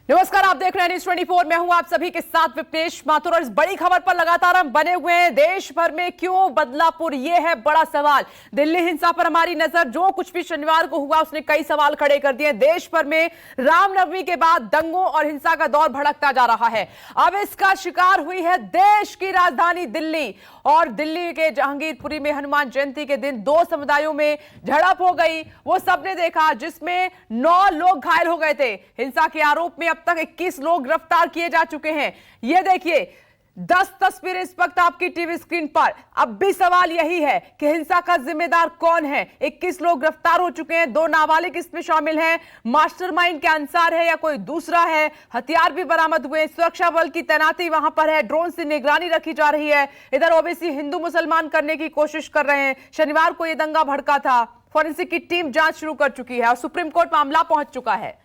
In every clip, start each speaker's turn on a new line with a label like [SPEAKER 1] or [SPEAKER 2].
[SPEAKER 1] नमस्कार, आप देख रहे हैं न्यूज़ 24। मैं हूं आप सभी के साथ विपनेश माथुर और इस बड़ी खबर पर लगातार हम बने हुए हैं। देश भर में क्यों बदलापुर, ये है बड़ा सवाल। दिल्ली हिंसा पर हमारी नजर, जो कुछ भी शनिवार को हुआ उसने कई सवाल खड़े कर दिए। देश भर में रामनवमी के बाद दंगों और हिंसा का दौर भड़कता जा रहा है। अब इसका शिकार हुई है देश की राजधानी दिल्ली। और दिल्ली के जहांगीरपुरी में हनुमान जयंती के दिन दो समुदायों में झड़प हो गई, वो सबने देखा, जिसमें 9 लोग घायल हो गए थे। हिंसा के आरोप में अब तक 21 लोग गिरफ्तार किए जा चुके हैं। ये देखिए 10 तस्वीरें इस वक्त आपकी टीवी स्क्रीन पर। अब भी सवाल यही है कि हिंसा का जिम्मेदार कौन है। 21 लोग गिरफ्तार हो चुके हैं, 2 नाबालिग इसमें शामिल हैं। मास्टरमाइंड के अंसार है या कोई दूसरा है। हथियार भी बरामद हुए, सुरक्षा बल की तैनाती वहां पर है, ड्रोन से निगरानी रखी जा रही है। इधर ओबीसी हिंदू मुसलमान करने की कोशिश कर रहे हैं। शनिवार को यह दंगा भड़का था। फॉरेंसिक की टीम जांच शुरू कर चुकी है और सुप्रीम कोर्ट मामला पहुंच चुका है।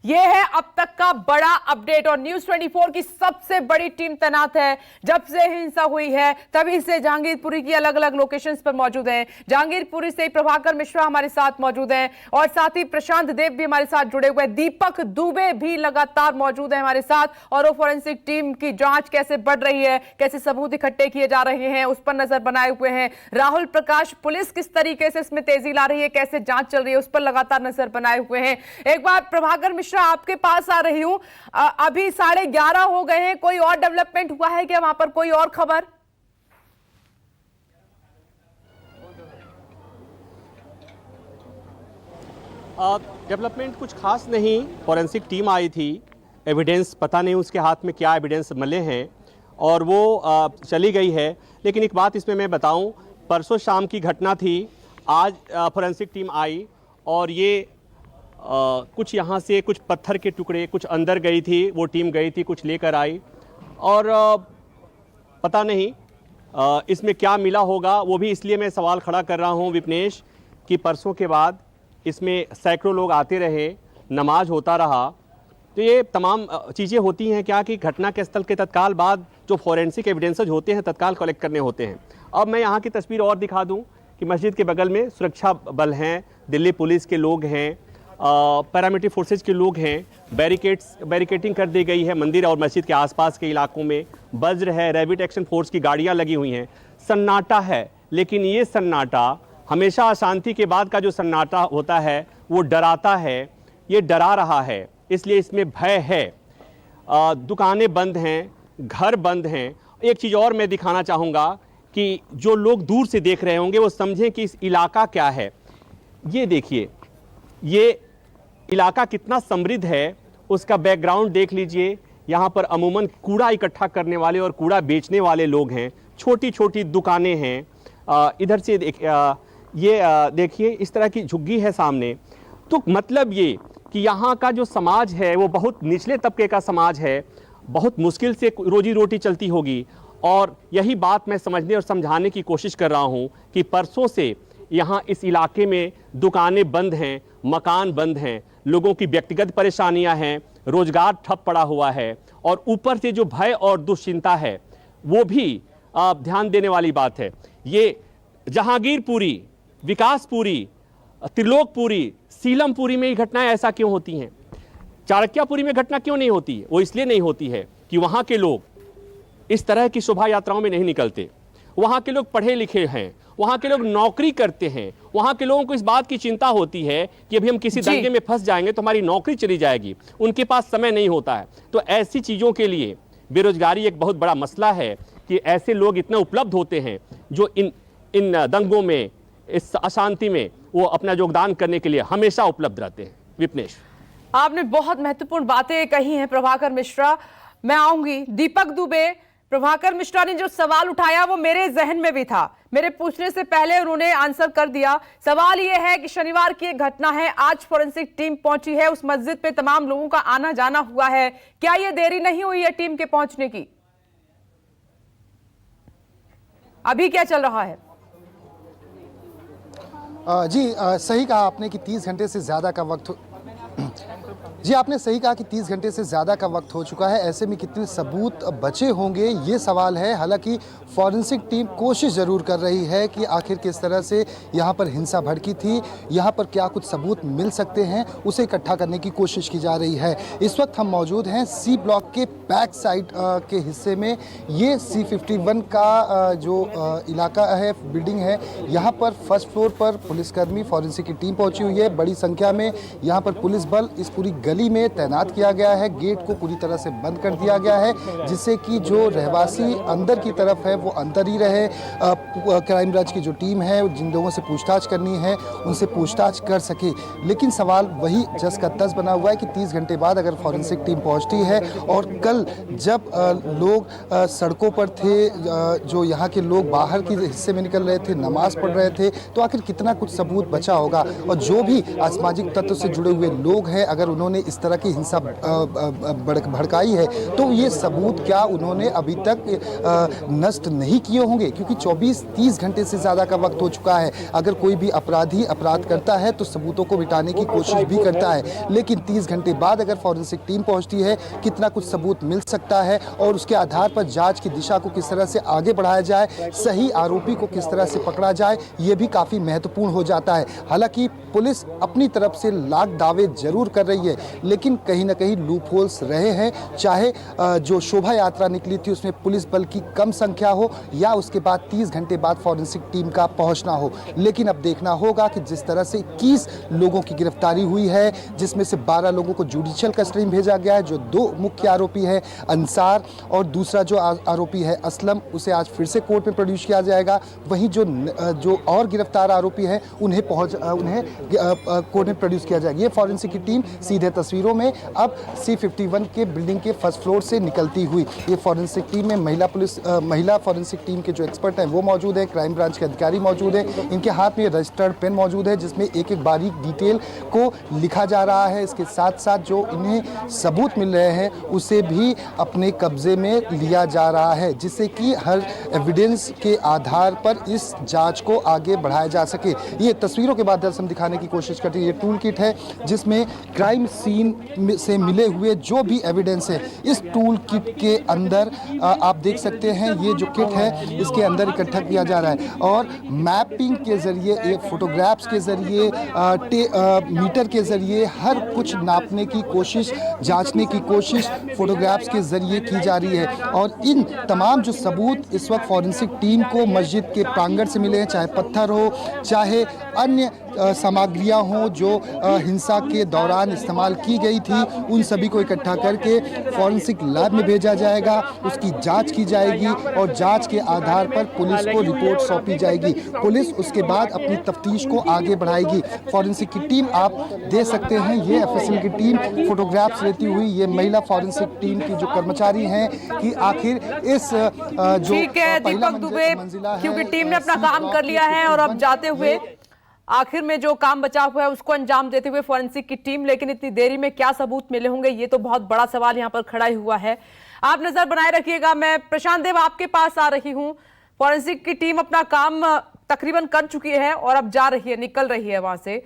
[SPEAKER 1] यह है अब तक का बड़ा अपडेट और न्यूज़ 24 की सबसे बड़ी टीम तैनात है। जब से हिंसा हुई है तभी से जहांगीरपुरी की अलग अलग लोकेशंस पर मौजूद हैं। जहांगीरपुरी से प्रभाकर मिश्रा हमारे साथ मौजूद हैं और साथ ही प्रशांत देव भी हमारे साथ जुड़े हुए हैं। दीपक दुबे भी लगातार मौजूद है हमारे साथ। और वो फॉरेंसिक टीम की जांच कैसे बढ़ रही है, कैसे सबूत इकट्ठे किए जा रहे हैं, उस पर नजर बनाए हुए हैं। राहुल प्रकाश, पुलिस किस तरीके से इसमें तेजी ला रही है, कैसे जांच चल रही है, उस पर लगातार नजर बनाए हुए हैं। एक बार प्रभाकर मिश्रा आपके पास आ रही हूं। अभी 11:30 हो गए हैं, कोई और डेवलपमेंट हुआ है क्या वहां पर, कोई और खबर?
[SPEAKER 2] डेवलपमेंट कुछ खास नहीं। फॉरेंसिक टीम आई थी, एविडेंस पता नहीं उसके हाथ में क्या एविडेंस मिले हैं और वो चली गई है। लेकिन एक बात इसमें मैं बताऊं, परसों शाम की घटना थी, आज फॉरेंसिक टीम आई और ये कुछ यहाँ से कुछ पत्थर के टुकड़े कुछ अंदर गई थी, वो टीम गई थी, कुछ लेकर आई और पता नहीं इसमें क्या मिला होगा। वो भी इसलिए मैं सवाल खड़ा कर रहा हूँ विपनेश कि परसों के बाद इसमें सैकड़ों लोग आते रहे, नमाज होता रहा, तो ये तमाम चीज़ें होती हैं क्या कि घटना के स्थल के तत्काल बाद जो फॉरेंसिक एविडेंसेज होते हैं तत्काल कलेक्ट करने होते हैं। अब मैं यहाँ की तस्वीर और दिखा दूँ कि मस्जिद के बगल में सुरक्षा बल हैं, दिल्ली पुलिस के लोग हैं, पैरामिलिट्री फोर्सेज के लोग हैं, बैरिकेटिंग कर दी गई है मंदिर और मस्जिद के आसपास के इलाकों में। वज्र है, रैबिट एक्शन फोर्स की गाड़ियां लगी हुई हैं, सन्नाटा है। लेकिन ये सन्नाटा हमेशा अशांति के बाद का जो सन्नाटा होता है वो डराता है, ये डरा रहा है, इसलिए इसमें भय है। दुकानें बंद हैं, घर बंद हैं। एक चीज़ और मैं दिखाना चाहूँगा कि जो लोग दूर से देख रहे होंगे वो समझें कि इस इलाका क्या है। ये देखिए, ये इलाका कितना समृद्ध है, उसका बैकग्राउंड देख लीजिए। यहाँ पर अमूमन कूड़ा इकट्ठा करने वाले और कूड़ा बेचने वाले लोग हैं, छोटी छोटी दुकानें हैं। इधर से देखिए इस तरह की झुग्गी है सामने। तो मतलब ये कि यहाँ का जो समाज है वो बहुत निचले तबके का समाज है, बहुत मुश्किल से रोजी रोटी चलती होगी। और यही बात मैं समझने और समझाने की कोशिश कर रहा हूँ कि परसों से यहाँ इस इलाके में दुकानें बंद हैं, मकान बंद हैं, लोगों की व्यक्तिगत परेशानियां हैं, रोजगार ठप पड़ा हुआ है और ऊपर से जो भय और दुश्चिंता है वो भी ध्यान देने वाली बात है। ये जहांगीरपुरी, विकासपुरी, त्रिलोकपुरी, सीलमपुरी में ही घटनाएं ऐसा क्यों होती हैं? चाणक्यपुरी में घटना क्यों नहीं होती? वो इसलिए नहीं होती है कि वहाँ के लोग इस तरह की शोभा यात्राओं में नहीं निकलते। वहाँ के लोग पढ़े लिखे हैं, वहाँ के लोग नौकरी करते हैं, वहाँ के लोगों को इस बात की चिंता होती है कि अभी हम किसी दंगे में फंस जाएंगे तो हमारी नौकरी चली जाएगी, उनके पास समय नहीं होता है। तो ऐसी चीज़ों के लिए बेरोजगारी एक बहुत बड़ा मसला है कि ऐसे लोग इतने उपलब्ध होते हैं जो इन दंगों में, इस अशांति में वो अपना योगदान करने के लिए हमेशा उपलब्ध रहते हैं। विपनेश,
[SPEAKER 1] आपने बहुत महत्वपूर्ण बातें कही हैं प्रभाकर मिश्रा। मैं आऊंगी दीपक दुबे। प्रभाकर मिश्रा ने जो सवाल उठाया वो मेरे जहन में भी था, मेरे पूछने से पहले उन्होंने आंसर कर दिया। सवाल ये है कि शनिवार की एक घटना है, आज फॉरेंसिक टीम पहुंची है, उस मस्जिद पे तमाम लोगों का आना जाना हुआ है, क्या ये देरी नहीं हुई है टीम के पहुंचने की? अभी क्या चल रहा है?
[SPEAKER 3] जी सही कहा आपने कि 30 घंटे से ज़्यादा का वक्त जी, आपने सही कहा कि 30 घंटे से ज़्यादा का वक्त हो चुका है। ऐसे में कितने सबूत बचे होंगे ये सवाल है। हालांकि फॉरेंसिक टीम कोशिश ज़रूर कर रही है कि आखिर किस तरह से यहाँ पर हिंसा भड़की थी, यहाँ पर क्या कुछ सबूत मिल सकते हैं, उसे इकट्ठा करने की कोशिश की जा रही है। इस वक्त हम मौजूद हैं सी ब्लॉक के बैक साइड के हिस्से में। ये C51 का जो इलाका है, बिल्डिंग है, यहाँ पर फर्स्ट फ्लोर पर पुलिसकर्मी फॉरेंसिक की टीम पहुँची हुई है। बड़ी संख्या में यहाँ पर पुलिस बल इस पूरी गली में तैनात किया गया है। गेट को पूरी तरह से बंद कर दिया गया है जिससे कि जो रहवासी अंदर की तरफ है वो अंदर ही रहे। क्राइम ब्रांच की जो टीम है, जिन लोगों से पूछताछ करनी है उनसे पूछताछ कर सके। लेकिन सवाल वही जस का तस बना हुआ है कि 30 घंटे बाद अगर फॉरेंसिक टीम पहुंचती है और कल जब लोग सड़कों पर थे, जो यहाँ के लोग बाहर के हिस्से में निकल रहे थे, नमाज पढ़ रहे थे, तो आखिर कितना कुछ सबूत बचा होगा। और जो भी असामाजिक तत्व से जुड़े हुए लोग हैं, अगर उन्होंने इस तरह की हिंसा भड़काई है तो ये सबूत क्या उन्होंने अभी तक नष्ट नहीं किए होंगे, क्योंकि 24-30 घंटे से ज़्यादा का वक्त हो चुका है। अगर कोई भी अपराधी अपराध करता है तो सबूतों को मिटाने की कोशिश भी करता है, लेकिन 30 घंटे बाद अगर फॉरेंसिक टीम पहुंचती है, कितना कुछ सबूत मिल सकता है और उसके आधार पर जांच की दिशा को किस तरह से आगे बढ़ाया जाए, सही आरोपी को किस तरह से पकड़ा जाए, ये भी काफ़ी महत्वपूर्ण हो जाता है। हालांकि पुलिस अपनी तरफ से लाख दावे जरूर कर रही है, लेकिन कहीं ना कहीं लूप होल्स रहे हैं। चाहे जो शोभा यात्रा निकली थी उसमें पुलिस बल की कम संख्या हो या उसके बाद 30 घंटे बाद फॉरेंसिक टीम का पहुंचना हो, लेकिन अब देखना होगा कि जिस तरह से 21 लोगों की गिरफ्तारी हुई है, जिसमें से 12 लोगों को जुडिशियल कस्टडी में भेजा गया है। जो 2 मुख्य आरोपी है अंसार और दूसरा जो आरोपी है असलम, उसे आज फिर से कोर्ट में प्रोड्यूस किया जाएगा। वहीं जो और गिरफ्तार आरोपी हैं उन्हें कोर्ट में प्रोड्यूस किया जाएगा। ये फॉरेंसिक की टीम सीधे तस्वीरों में अब C51 के बिल्डिंग के फर्स्ट फ्लोर से निकलती हुई। ये फॉरेंसिक टीम में महिला फॉरेंसिक टीम के जो एक्सपर्ट हैं वो मौजूद है, क्राइम ब्रांच के अधिकारी मौजूद हैं। इनके हाथ में रजिस्टर्ड पेन मौजूद है जिसमें एक एक बारीक डिटेल को लिखा जा रहा है। इसके साथ साथ जो इन्हें सबूत मिल रहे हैं उसे भी अपने कब्जे में लिया जा रहा है, जिससे कि हर एविडेंस के आधार पर इस जांच को आगे बढ़ाया जा सके। ये तस्वीरों के बाद दरअसल दिखाने की कोशिश करती है। ये टूल किट है जिसमें क्राइम सीन से मिले हुए जो भी एविडेंस है इस टूल किट के अंदर आप देख सकते हैं। ये जो किट है इसके अंदर इकट्ठा किया जा रहा है और मैपिंग के जरिए, फोटोग्राफ्स के जरिए, मीटर के जरिए हर कुछ नापने की कोशिश, जांचने की कोशिश फोटोग्राफ्स के जरिए की जा रही है। और इन तमाम जो सबूत इस वक्त फॉरेंसिक टीम को मस्जिद के प्रांगण से मिले हैं, चाहे पत्थर हो, चाहे अन्य सामग्रियां हों जो हिंसा के दौरान इस्तेमाल की गई थी, उन सभी को इकट्ठा करके फॉरेंसिक लैब में भेजा जाएगा, उसकी जांच की जाएगी और जांच के आधार पर पुलिस को रिपोर्ट सौंपी जाएगी। पुलिस उसके बाद अपनी तफ्तीश को आगे बढ़ाएगी। फॉरेंसिक की टीम आप देख सकते हैं, ये FSL की टीम फोटोग्राफ्स लेती हुई, ये महिला फॉरेंसिक टीम की जो कर्मचारी हैं कि आखिर इस जो
[SPEAKER 1] ठीक है दीपक दुबे, क्योंकि टीम ने अपना काम कर लिया है और अब जाते हुए आखिर में जो काम बचा हुआ है उसको अंजाम देते हुए फॉरेंसिक की टीम, लेकिन इतनी देरी में क्या सबूत मिले होंगे ये तो बहुत बड़ा सवाल यहां पर खड़ा ही हुआ है। आप नजर बनाए रखिएगा। मैं प्रशांत देव आपके पास आ रही हूं। फॉरेंसिक की टीम अपना काम तकरीबन कर चुकी है और अब जा रही है, निकल रही है वहां से।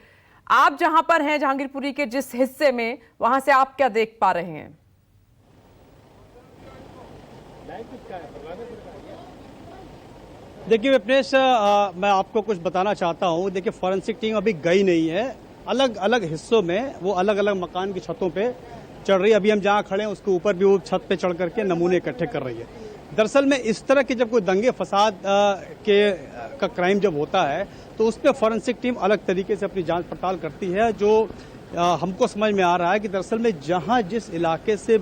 [SPEAKER 1] आप जहां पर हैं जहांगीरपुरी के जिस हिस्से में, वहां से आप क्या देख पा रहे हैं?
[SPEAKER 4] देखिए विपनेश, मैं आपको कुछ बताना चाहता हूँ। देखिए फॉरेंसिक टीम अभी गई नहीं है, अलग अलग हिस्सों में वो अलग अलग मकान की छतों पे चढ़ रही है। अभी हम जहाँ खड़े हैं उसके ऊपर भी वो छत पे चढ़ करके नमूने इकट्ठे कर रही है। दरअसल में इस तरह के जब कोई दंगे फसाद का क्राइम जब होता है तो उस पर फॉरेंसिक टीम अलग तरीके से अपनी जांच पड़ताल करती है। जो हमको समझ में आ रहा है कि दरअसल में जहाँ जिस इलाके से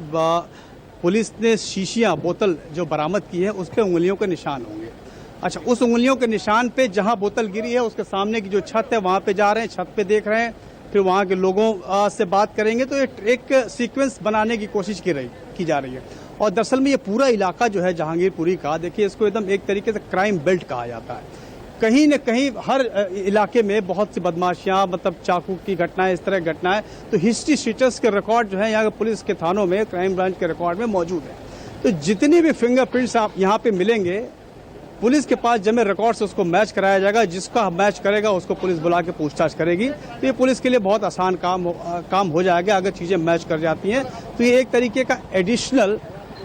[SPEAKER 4] पुलिस ने शीशियाँ, बोतल जो बरामद की है उस पर उंगलियों के निशान होंगे। अच्छा, उस उंगलियों के निशान पे जहां बोतल गिरी है उसके सामने की जो छत है वहां पे जा रहे हैं, छत पे देख रहे हैं, फिर वहां के लोगों से बात करेंगे। तो एक सीक्वेंस बनाने की कोशिश की जा रही है। और दरअसल में ये पूरा इलाका जो है जहांगीरपुरी का, देखिए इसको एकदम एक तरीके से क्राइम बेल्ट कहा जाता है। कहीं न कहीं हर इलाके में बहुत सी बदमाशियां, मतलब चाकू की घटनाएं, इस तरह की घटनाएं, तो हिस्ट्री शीटर्स के रिकॉर्ड जो है यहाँ के पुलिस के थानों में, क्राइम ब्रांच के रिकॉर्ड में मौजूद है। तो जितनी भी फिंगरप्रिंट्स आप यहाँ पे मिलेंगे पुलिस के पास जमे रिकॉर्ड से उसको मैच कराया जाएगा, जिसका मैच करेगा उसको पुलिस बुला के पूछताछ करेगी। तो ये पुलिस के लिए बहुत आसान काम हो जाएगा अगर चीजें मैच कर जाती हैं। तो ये एक तरीके का एडिशनल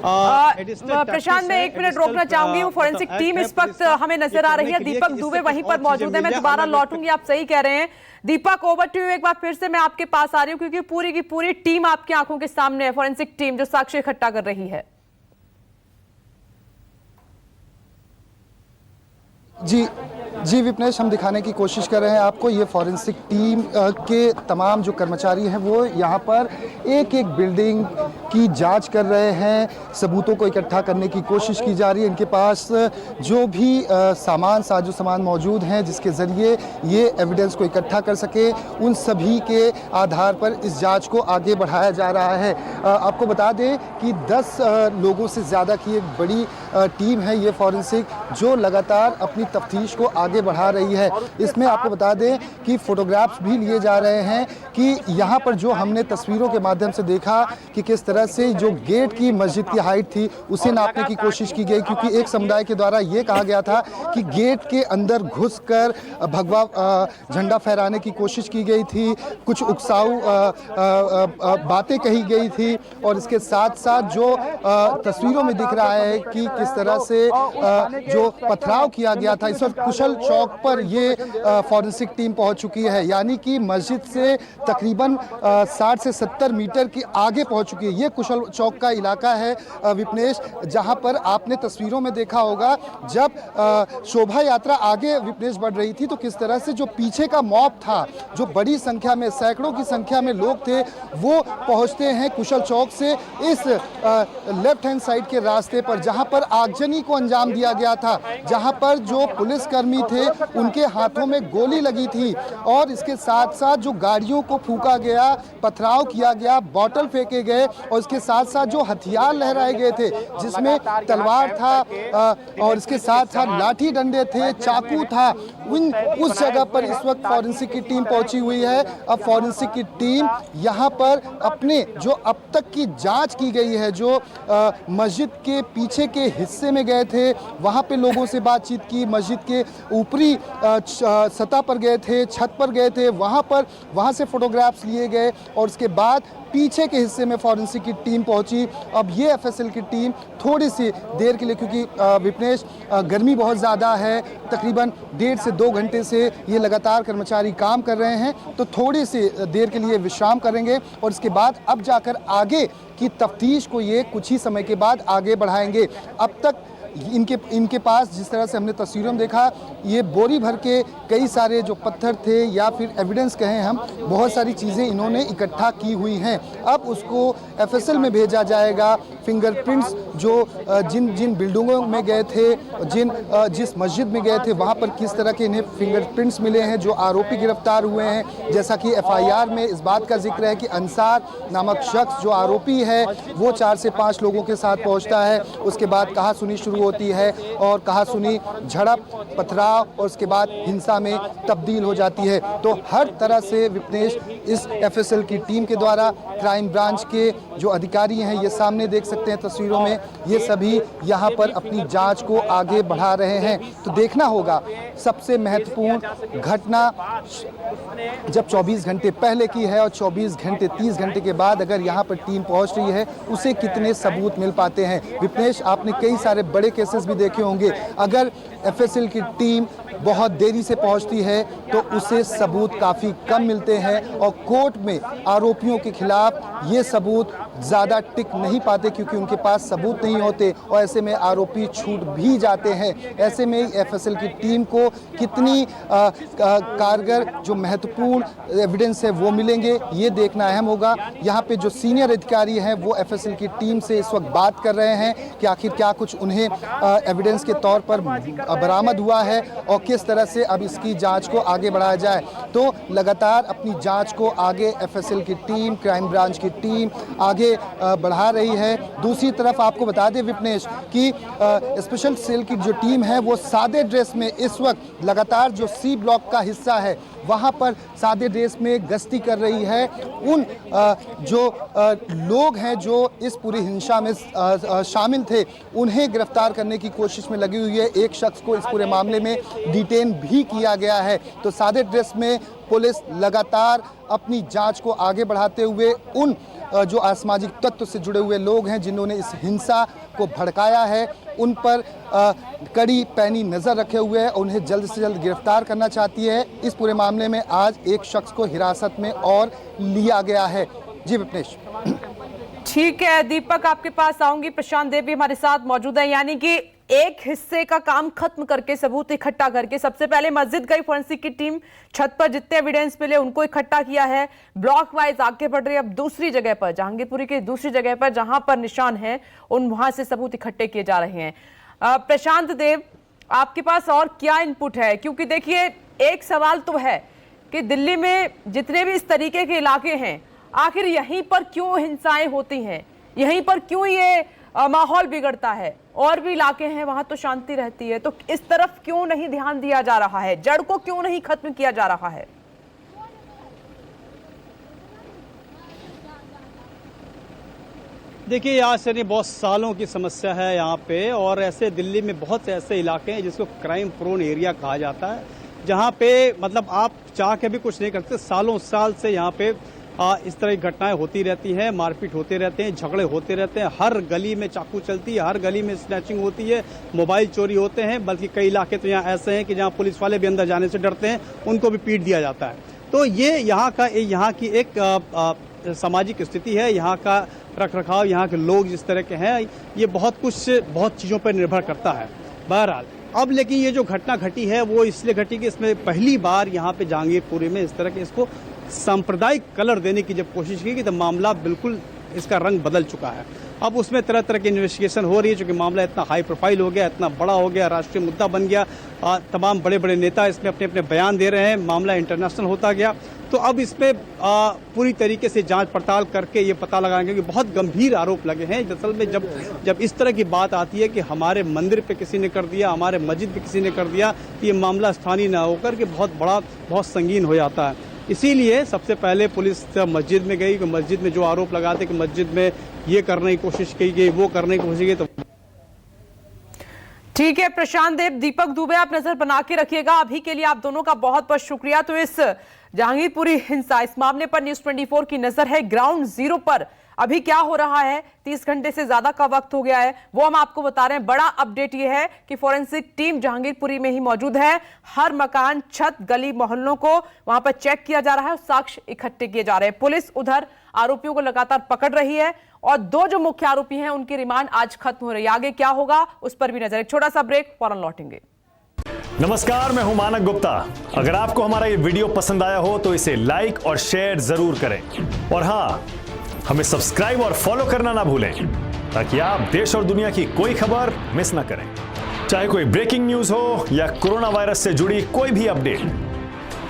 [SPEAKER 1] प्रशांत, मैं 1 मिनट रोकना चाहूंगी। वो फॉरेंसिक टीम इस वक्त हमें नजर आ रही है। दीपक दुबे वहीं पर मौजूद है। मैं दोबारा लौटूंगी, आप सही कह रहे हैं। दीपक, ओवर टू यू। एक बार फिर से मैं आपके पास आ रही हूँ क्योंकि पूरी की पूरी टीम आपकी आंखों के सामने है, फॉरेंसिक टीम जो साक्ष्य इकट्ठा कर रही है।
[SPEAKER 3] जी विपनेश, हम दिखाने की कोशिश कर रहे हैं आपको। ये फॉरेंसिक टीम के तमाम जो कर्मचारी हैं वो यहाँ पर एक एक बिल्डिंग की जांच कर रहे हैं, सबूतों को इकट्ठा करने की कोशिश की जा रही है। इनके पास जो भी साजो सामान मौजूद हैं जिसके ज़रिए ये एविडेंस को इकट्ठा कर सके, उन सभी के आधार पर इस जांच को आगे बढ़ाया जा रहा है। आपको बता दें कि 10 लोगों से ज़्यादा की एक बड़ी टीम है ये फॉरेंसिक, जो लगातार अपनी तफ्तीश को आगे बढ़ा रही है। इसमें आपको बता दें कि फोटोग्राफ्स भी लिए जा रहे हैं कि यहाँ पर जो हमने तस्वीरों के माध्यम से देखा कि किस तरह से जो गेट की मस्जिद की हाइट थी उसे नापने की कोशिश की गई, क्योंकि एक समुदाय के द्वारा ये कहा गया था कि गेट के अंदर घुसकर भगवा झंडा फहराने की कोशिश की गई थी, कुछ उकसाऊ बातें कही गई थी। और इसके साथ साथ जो तस्वीरों में दिख रहा है कि किस तरह से जो पथराव किया गया था। इस वक्त कुशल चौक पर ये फॉरेंसिक टीम पहुंच चुकी है, यानी कि मस्जिद से तकरीबन 60 से 70 मीटर के आगे पहुंच चुकी है। ये कुशल चौक का इलाका है विपनेश, जहां पर आपने तस्वीरों में देखा होगा जब शोभा यात्रा आगे विपनेश बढ़ रही थी तो किस तरह से जो पीछे का मॉब था, जो बड़ी संख्या में सैकड़ों की संख्या में लोग थे, वो पहुंचते हैं कुशल चौक से इस लेफ्ट हैंड साइड के रास्ते पर, जहां पर आगजनी को अंजाम दिया गया था, जहां पर जो पुलिसकर्मी थे उनके हाथों में गोली लगी थी। और इसके साथ साथ जो गाड़ियों को फूंका गया, पथराव किया गया, बॉटल फेंके गए और इसके साथ साथ जो हथियार लहराए गए थे जिसमें तलवार था और इसके साथ साथ लाठी डंडे थे, चाकू था, उस जगह पर इस वक्त फॉरेंसिक की टीम पहुंची हुई है। अब फॉरेंसिक की टीम यहाँ पर अपने जो अब तक की जांच की गई है, जो मस्जिद के पीछे के हिस्से में गए थे वहाँ पे लोगों से बातचीत की, मस्जिद के ऊपरी सतह पर गए थे, छत पर गए थे, वहाँ से फोटोग्राफ्स लिए गए और उसके बाद पीछे के हिस्से में फॉरेंसिक की टीम पहुंची। अब ये एफएसएल की टीम थोड़ी सी देर के लिए, क्योंकि विपनेश गर्मी बहुत ज़्यादा है, तकरीबन 1.5 से 2 घंटे से ये लगातार कर्मचारी काम कर रहे हैं, तो थोड़ी सी देर के लिए विश्राम करेंगे और इसके बाद अब जाकर आगे की तफ्तीश को ये कुछ ही समय के बाद आगे बढ़ाएंगे। अब तक इनके पास जिस तरह से हमने तस्वीरों में देखा, ये बोरी भर के कई सारे जो पत्थर थे या फिर एविडेंस कहें हम, बहुत सारी चीज़ें इन्होंने इकट्ठा की हुई हैं। अब उसको एफएसएल में भेजा जाएगा। फिंगरप्रिंट्स जो जिन बिल्डिंगों में गए थे, जिस मस्जिद में गए थे वहाँ पर किस तरह के इन्हें फिंगरप्रिंट्स मिले हैं, जो आरोपी गिरफ्तार हुए हैं। जैसा कि एफआईआर में इस बात का जिक्र है कि अंसार नामक शख्स जो आरोपी है वो 4 से 5 लोगों के साथ पहुँचता है, उसके बाद कहासुनी शुरू होती है और कहासुनी, झड़प, पथराव और उसके बाद हिंसा में तब्दील हो जाती है। तो हर तरह से विपनेश इस एफएसएल की टीम के द्वारा, क्राइम ब्रांच के जो अधिकारी हैं, ये सामने देख सकते हैं तस्वीरों में, ये सभी यहाँ पर अपनी जांच को आगे बढ़ा रहे हैं। तो देखना होगा सबसे महत्वपूर्ण घटना जब 24 घंटे पहले की है और 24 घंटे 30 घंटे के बाद अगर यहाँ पर टीम पहुँच रही है, उसे कितने सबूत मिल पाते हैं। विपनेश, आपने कई सारे बड़े केसेस भी देखे होंगे, अगर एफएसएल की टीम बहुत देरी से पहुंचती है तो उसे सबूत काफ़ी कम मिलते हैं और कोर्ट में आरोपियों के खिलाफ ये सबूत ज़्यादा टिक नहीं पाते क्योंकि उनके पास सबूत नहीं होते और ऐसे में आरोपी छूट भी जाते हैं। ऐसे में एफएसएल की टीम को कितनी कारगर जो महत्वपूर्ण एविडेंस है वो मिलेंगे, ये देखना अहम होगा। यहाँ पे जो सीनियर अधिकारी हैं वो एफएसएल की टीम से इस वक्त बात कर रहे हैं कि आखिर क्या कुछ उन्हें एविडेंस के तौर पर बरामद हुआ है और किस तरह से अब इसकी जांच को आगे बढ़ाया जाए। तो लगातार अपनी जांच को आगे एफएसएल की टीम, क्राइम ब्रांच की टीम आगे बढ़ा रही है। दूसरी तरफ आपको बता दें विपनेश कि स्पेशल सेल की जो टीम है वो सादे ड्रेस में इस वक्त लगातार जो सी ब्लॉक का हिस्सा है वहाँ पर सादे ड्रेस में गश्ती कर रही है। उन जो लोग हैं जो इस पूरी हिंसा में शामिल थे उन्हें गिरफ्तार करने की कोशिश में लगी हुई है। एक शख्स को इस पूरे मामले में डिटेन भी किया गया है। तो सादे ड्रेस में पुलिस लगातार अपनी जांच को आगे बढ़ाते हुए उन जो असामाजिक तत्व से जुड़े हुए लोग हैं जिन्होंने इस हिंसा को भड़काया है उन पर कड़ी पैनी नज़र रखे हुए है। उन्हें जल्द से जल्द गिरफ्तार करना चाहती है। इस पूरे मामले में आज एक शख्स को हिरासत में और लिया गया है। जी विपनेश।
[SPEAKER 1] ठीक है दीपक, आपके पास आऊंगी। प्रशांत देव भी हमारे साथ मौजूद है। यानी कि एक हिस्से का काम खत्म करके, सबूत इकट्ठा करके, सबसे पहले मस्जिद गई फोरेंसिक की टीम, छत पर जितने एविडेंस मिले उनको इकट्ठा किया है, ब्लॉक वाइज आगे बढ़ रही है। अब दूसरी जगह पर, जहांगीरपुरी की दूसरी जगह पर जहां पर निशान है वहां से सबूत इकट्ठे किए जा रहे हैं। प्रशांत देव, आपके पास और क्या इनपुट है? क्योंकि देखिए, एक सवाल तो है कि दिल्ली में जितने भी इस तरीके के इलाके हैं, आखिर यहीं पर क्यों हिंसाएं होती हैं, यहीं पर क्यों ये माहौल बिगड़ता है? और भी इलाके हैं वहां तो शांति रहती है, तो इस तरफ क्यों नहीं ध्यान दिया जा रहा है? जड़ को क्यों नहीं खत्म किया जा रहा है?
[SPEAKER 4] देखिए, आज से नहीं, बहुत सालों की समस्या है यहाँ पे। और ऐसे दिल्ली में बहुत से ऐसे इलाके हैं जिसको क्राइम प्रोन एरिया कहा जाता है, जहाँ पे मतलब आप चाह के भी कुछ नहीं करते। सालों साल से यहाँ पे इस तरह की घटनाएं होती रहती हैं, मारपीट होते रहते हैं, झगड़े होते रहते हैं। हर गली में चाकू चलती है, हर गली में स्नैचिंग होती है, मोबाइल चोरी होते हैं। बल्कि कई इलाके तो यहाँ ऐसे हैं कि जहाँ पुलिस वाले भी अंदर जाने से डरते हैं, उनको भी पीट दिया जाता है। तो ये यहाँ की एक सामाजिक स्थिति है, यहाँ का रख रखाव, यहाँ के लोग जिस तरह के हैं, ये बहुत चीज़ों पर निर्भर करता है। बहरहाल अब लेकिन ये जो घटना घटी है वो इसलिए घटी कि इसमें पहली बार यहाँ पे जहांगीरपुरी में इस तरह के इसको सांप्रदायिक कलर देने की जब कोशिश की तो मामला बिल्कुल इसका रंग बदल चुका है। अब उसमें तरह तरह की इन्वेस्टिगेशन हो रही है, क्योंकि मामला इतना हाई प्रोफाइल हो गया, इतना बड़ा हो गया, राष्ट्रीय मुद्दा बन गया। तमाम बड़े बड़े नेता इसमें अपने अपने बयान दे रहे हैं, मामला इंटरनेशनल होता गया। तो अब इसमें पूरी तरीके से जांच पड़ताल करके ये पता लगाएंगे कि बहुत गंभीर आरोप लगे हैं। दरअसल में जब इस तरह की बात आती है कि हमारे मंदिर पे किसी ने कर दिया, हमारे मस्जिद पे किसी ने कर दिया, तो ये मामला स्थानीय न होकर के बहुत संगीन हो जाता है। इसीलिए सबसे पहले पुलिस मस्जिद में गई, कि मस्जिद में जो आरोप लगाते कि मस्जिद में ये करने की कोशिश की गई, वो करने की कोशिश की। तो
[SPEAKER 1] ठीक है प्रशांत देव, दीपक दुबे आप नजर बना के रखिएगा। अभी के लिए आप दोनों का बहुत बहुत शुक्रिया। तो इस जहांगीरपुरी हिंसा, इस मामले पर न्यूज़ 24 की नजर है ग्राउंड जीरो पर। अभी क्या हो रहा है, 30 घंटे से ज्यादा का वक्त हो गया है, वो हम आपको बता रहे हैं। बड़ा अपडेट ये है कि फोरेंसिक टीम जहांगीरपुरी में ही मौजूद है। हर मकान, छत, गली, मोहल्लों को वहां पर चेक किया जा रहा है और साक्ष्य इकट्ठे किए जा रहे हैं। पुलिस उधर आरोपियों को लगातार पकड़ रही है और दो जो मुख्य आरोपी हैं उनकी रिमांड आज खत्म हो रही है। आगे क्या होगा उस पर भी नजर। एक छोटा सा ब्रेक, फौरन लौटेंगे।
[SPEAKER 5] नमस्कार, मैं हूं मानक गुप्ता। अगर आपको हमारा ये वीडियो पसंद आया हो तो इसे लाइक और शेयर जरूर करें, और हां, हमें सब्सक्राइब और फॉलो करना ना भूलें ताकि आप देश और दुनिया की कोई खबर मिस ना करें। चाहे कोई ब्रेकिंग न्यूज हो या कोरोना वायरस से जुड़ी कोई भी अपडेट,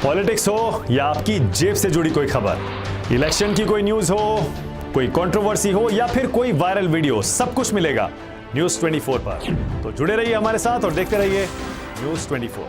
[SPEAKER 5] पॉलिटिक्स हो या आपकी जेब से जुड़ी कोई खबर, इलेक्शन की कोई न्यूज हो, कोई कंट्रोवर्सी हो या फिर कोई वायरल वीडियो, सब कुछ मिलेगा न्यूज़ 24 पर। तो जुड़े रहिए हमारे साथ और देखते रहिए न्यूज़ 24।